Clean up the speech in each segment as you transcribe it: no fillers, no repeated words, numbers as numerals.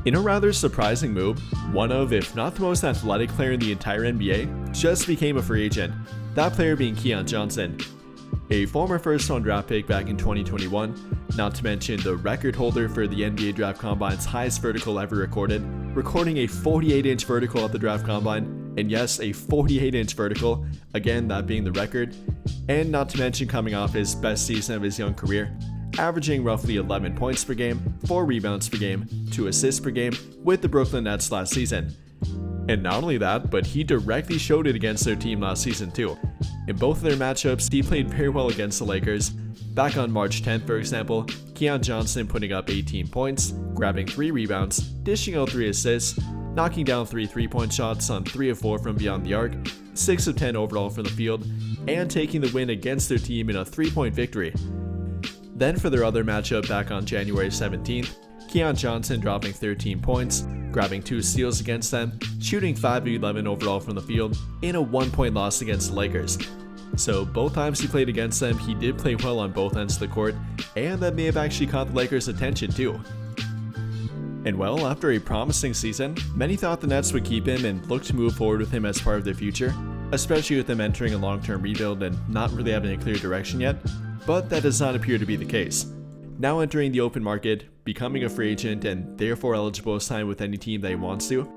In a rather surprising move, one of, if not the most athletic player in the entire NBA, just became a free agent, that player being Keon Johnson. A former first-round draft pick back in 2021, not to mention the record holder for the NBA Draft Combine's highest vertical ever recording a 48-inch vertical at the Draft Combine, and yes, a 48-inch vertical, again that being the record, and not to mention coming off his best season of his young career, averaging roughly 11 points per game, 4 rebounds per game, 2 assists per game with the Brooklyn Nets last season. And not only that, but he directly showed it against their team last season too. In both of their matchups, he played very well against the Lakers. Back on March 10th, for example, Keon Johnson putting up 18 points, grabbing 3 rebounds, dishing out 3 assists, knocking down 3 3-point shots on 3 of 4 from beyond the arc, 6 of 10 overall from the field, and taking the win against their team in a 3-point victory. Then for their other matchup back on January 17th, Keon Johnson dropping 13 points, grabbing 2 steals against them, shooting 5 of 11 overall from the field in a 1-point loss against the Lakers. So both times he played against them, he did play well on both ends of the court, and that may have actually caught the Lakers' attention too. And well, after a promising season, many thought the Nets would keep him and look to move forward with him as part of their future, especially with them entering a long-term rebuild and not really having a clear direction yet, but that does not appear to be the case. Now entering the open market, becoming a free agent, and therefore eligible to sign with any team that he wants to,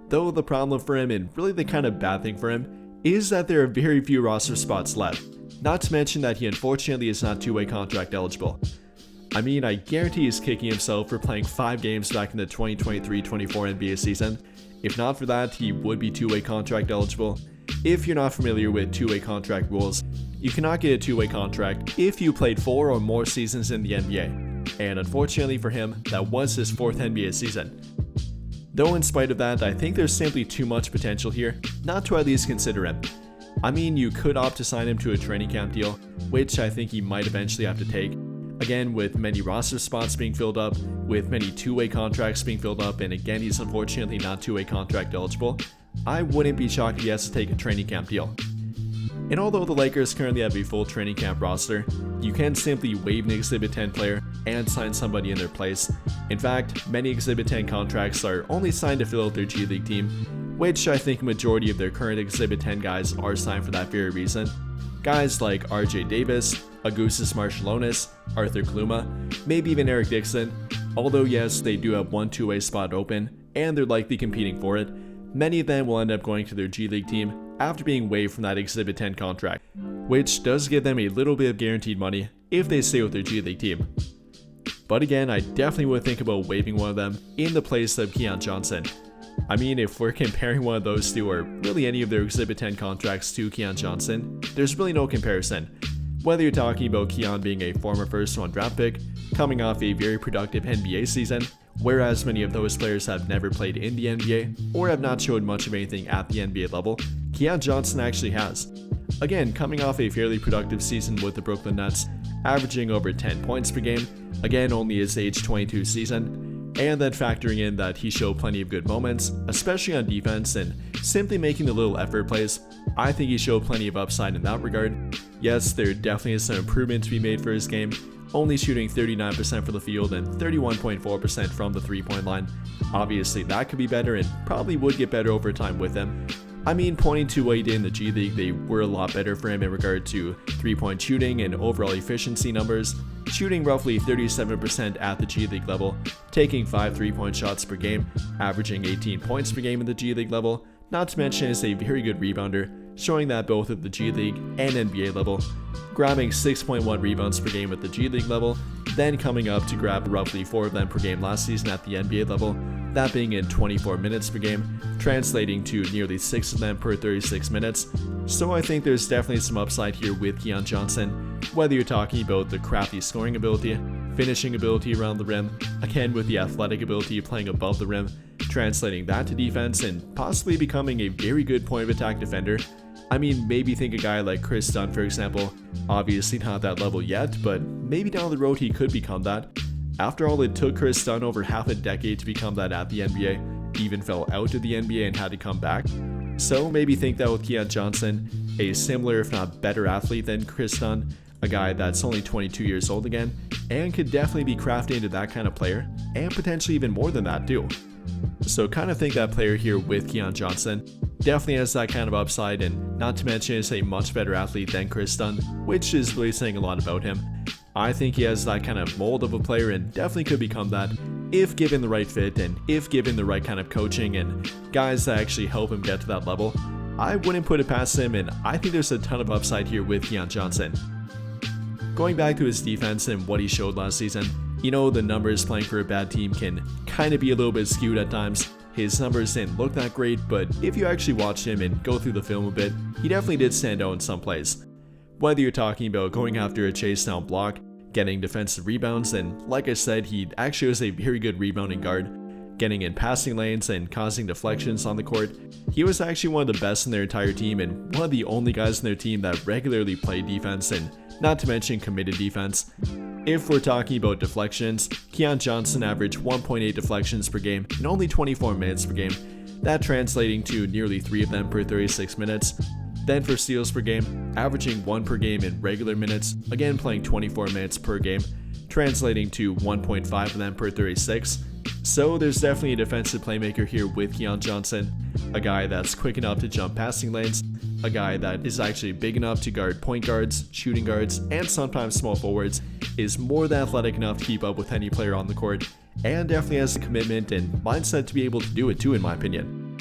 though the problem for him, and really the kind of bad thing for him, is that there are very few roster spots left, not to mention that he unfortunately is not two-way contract eligible. I mean, I guarantee he's kicking himself for playing 5 games back in the 2023-24 NBA season. If not for that, he would be two-way contract eligible. If you're not familiar with two-way contract rules, you cannot get a two-way contract if you played 4 or more seasons in the NBA, and unfortunately for him, that was his 4th NBA season. Though in spite of that, I think there's simply too much potential here not to at least consider him. I mean, you could opt to sign him to a training camp deal, which I think he might eventually have to take. Again, with many roster spots being filled up, with many two-way contracts being filled up, and again he's unfortunately not two-way contract eligible, I wouldn't be shocked if he has to take a training camp deal. And although the Lakers currently have a full training camp roster, you can simply waive an Exhibit 10 player and sign somebody in their place. In fact, many Exhibit 10 contracts are only signed to fill out their G League team, which I think a majority of their current Exhibit 10 guys are signed for that very reason. Guys like RJ Davis, Augustus Marciulionis, Arthur Kluma, maybe even Eric Dixon. Although yes, they do have one two-way spot open, and they're likely competing for it, many of them will end up going to their G League team after being waived from that Exhibit 10 contract, which does give them a little bit of guaranteed money if they stay with their G League team. But again, I definitely would think about waiving one of them in the place of Keon Johnson. I mean, if we're comparing one of those two or really any of their Exhibit 10 contracts to Keon Johnson, there's really no comparison. Whether you're talking about Keon being a former first-round draft pick, coming off a very productive NBA season, whereas many of those players have never played in the NBA or have not showed much of anything at the NBA level, Keon Johnson actually has. Again, coming off a fairly productive season with the Brooklyn Nets, averaging over 10 points per game, again only his age 22 season, and then factoring in that he showed plenty of good moments, especially on defense and simply making the little effort plays, I think he showed plenty of upside in that regard. Yes, there definitely is some improvement to be made for his game, only shooting 39% from the field and 31.4% from the 3-point line. Obviously that could be better and probably would get better over time with him. I mean, pointing to what he did in the G League, they were a lot better for him in regard to 3-point shooting and overall efficiency numbers, shooting roughly 37% at the G League level, taking 5 3-point shots per game, averaging 18 points per game in the G League level, not to mention is a very good rebounder, showing that both at the G League and NBA level, grabbing 6.1 rebounds per game at the G League level, then coming up to grab roughly 4 of them per game last season at the NBA level, that being in 24 minutes per game, translating to nearly 6 of them per 36 minutes. So I think there's definitely some upside here with Keon Johnson, whether you're talking about the crafty scoring ability, finishing ability around the rim, again with the athletic ability playing above the rim, translating that to defense and possibly becoming a very good point of attack defender. I mean, maybe think a guy like Chris Dunn, for example, obviously not at that level yet, but maybe down the road he could become that. After all, it took Chris Dunn over half a decade to become that at the NBA, even fell out of the NBA and had to come back. So maybe think that with Keon Johnson, a similar if not better athlete than Chris Dunn, a guy that's only 22 years old again, and could definitely be crafted into that kind of player, and potentially even more than that too. So kind of think that player here with Keon Johnson definitely has that kind of upside, and not to mention is a much better athlete than Chris Dunn, which is really saying a lot about him. I think he has that kind of mold of a player and definitely could become that if given the right fit and if given the right kind of coaching and guys that actually help him get to that level. I wouldn't put it past him, and I think there's a ton of upside here with Keon Johnson. Going back to his defense and what he showed last season, you know, the numbers playing for a bad team can kind of be a little bit skewed at times. His numbers didn't look that great, but if you actually watch him and go through the film a bit, he definitely did stand out in some plays. Whether you're talking about going after a chase down block, getting defensive rebounds, and like I said, he actually was a very good rebounding guard, getting in passing lanes and causing deflections on the court. He was actually one of the best in their entire team and one of the only guys in their team that regularly played defense, and not to mention committed defense. If we're talking about deflections, Keon Johnson averaged 1.8 deflections per game in only 24 minutes per game, that translating to nearly 3 of them per 36 minutes. Then for steals per game, averaging 1 per game in regular minutes, again playing 24 minutes per game, translating to 1.5 of them per 36. So there's definitely a defensive playmaker here with Keon Johnson, a guy that's quick enough to jump passing lanes, a guy that is actually big enough to guard point guards, shooting guards, and sometimes small forwards, is more than athletic enough to keep up with any player on the court, and definitely has the commitment and mindset to be able to do it too, in my opinion.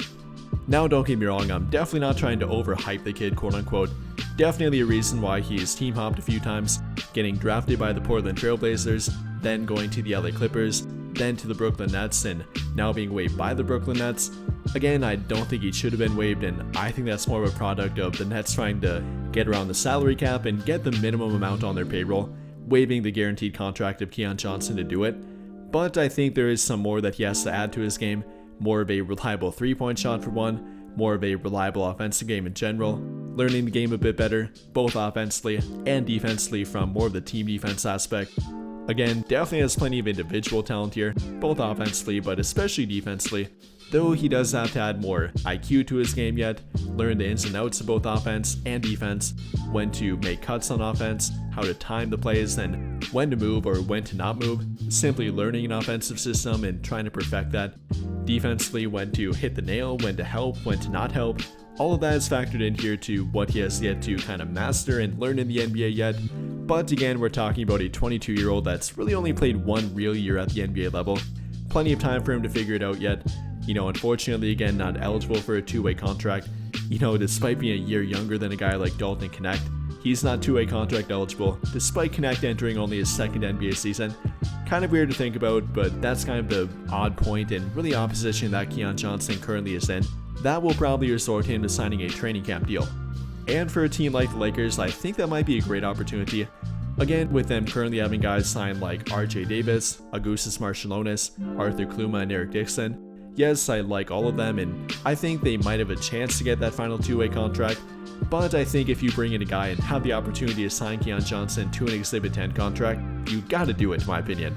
Now don't get me wrong, I'm definitely not trying to overhype the kid, quote unquote. Definitely a reason why he's team hopped a few times, getting drafted by the Portland Trail Blazers, then going to the LA Clippers, then to the Brooklyn Nets, and now being waived by the Brooklyn Nets. Again, I don't think he should have been waived, and I think that's more of a product of the Nets trying to get around the salary cap and get the minimum amount on their payroll, waiving the guaranteed contract of Keon Johnson to do it. But I think there is some more that he has to add to his game, more of a reliable three-point shot for one, more of a reliable offensive game in general, learning the game a bit better, both offensively and defensively from more of the team defense aspect. Again, definitely has plenty of individual talent here, both offensively but especially defensively, though he does have to add more IQ to his game yet, learn the ins and outs of both offense and defense, when to make cuts on offense, how to time the plays, and when to move or when to not move, simply learning an offensive system and trying to perfect that. Defensively, when to hit the nail, when to help, when to not help. All of that is factored in here to what he has yet to kind of master and learn in the NBA yet. But again, we're talking about a 22-year-old that's really only played one real year at the NBA level. Plenty of time for him to figure it out yet. You know, unfortunately, again, not eligible for a two-way contract. You know, despite being a year younger than a guy like Dalton Knecht, he's not two-way contract eligible, despite Knecht entering only his second NBA season. Kind of weird to think about, but that's kind of the odd point and really opposition that Keon Johnson currently is in. That will probably resort him to signing a training camp deal. And for a team like the Lakers, I think that might be a great opportunity. Again, with them currently having guys signed like RJ Davis, Augustus Marciulionis, Arthur Kluma, and Eric Dixon. Yes, I like all of them, and I think they might have a chance to get that final two-way contract, but I think if you bring in a guy and have the opportunity to sign Keon Johnson to an Exhibit 10 contract, you gotta do it, in my opinion.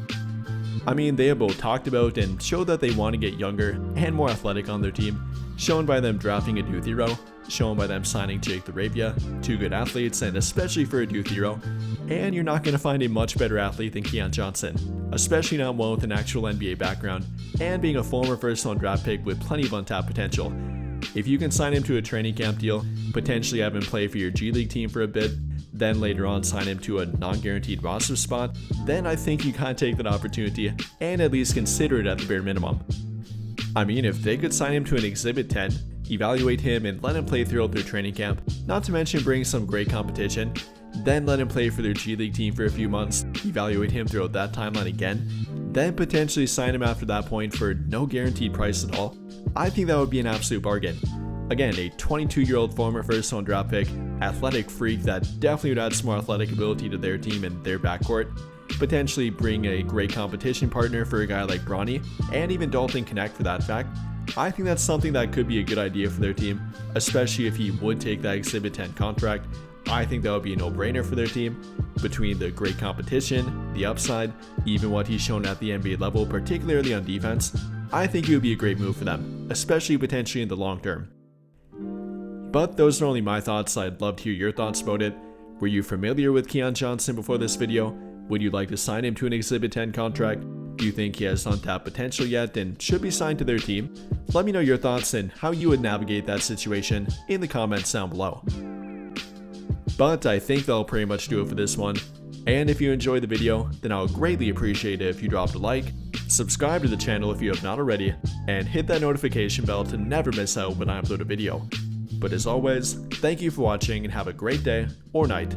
I mean, they have both talked about and showed that they want to get younger and more athletic on their team, shown by them drafting a youth hero, shown by them signing Jake LaRavia, two good athletes, and especially for a youth hero. And you're not going to find a much better athlete than Keon Johnson, especially not one with an actual NBA background, and being a former first-round draft pick with plenty of untapped potential. If you can sign him to a training camp deal, potentially have him play for your G League team for a bit, then later on sign him to a non-guaranteed roster spot, then I think you can't take that opportunity and at least consider it at the bare minimum. I mean, if they could sign him to an Exhibit 10, evaluate him and let him play throughout their training camp, not to mention bring some great competition, then let him play for their G League team for a few months, evaluate him throughout that timeline again, then potentially sign him after that point for no guaranteed price at all, I think that would be an absolute bargain. Again, a 22-year-old former first-round draft pick, athletic freak that definitely would add some more athletic ability to their team and their backcourt, potentially bring a great competition partner for a guy like Bronny, and even Dalton Knecht for that fact. I think that's something that could be a good idea for their team, especially if he would take that Exhibit 10 contract. I think that would be a no-brainer for their team. Between the great competition, the upside, even what he's shown at the NBA level, particularly on defense, I think it would be a great move for them, especially potentially in the long term. But those are only my thoughts. I'd love to hear your thoughts about it. Were you familiar with Keon Johnson before this video? Would you like to sign him to an Exhibit 10 contract? Do you think he has untapped potential yet and should be signed to their team? Let me know your thoughts and how you would navigate that situation in the comments down below. But I think that'll pretty much do it for this one. And if you enjoyed the video, then I would greatly appreciate it if you dropped a like, subscribe to the channel if you have not already, and hit that notification bell to never miss out when I upload a video. But as always, thank you for watching and have a great day or night.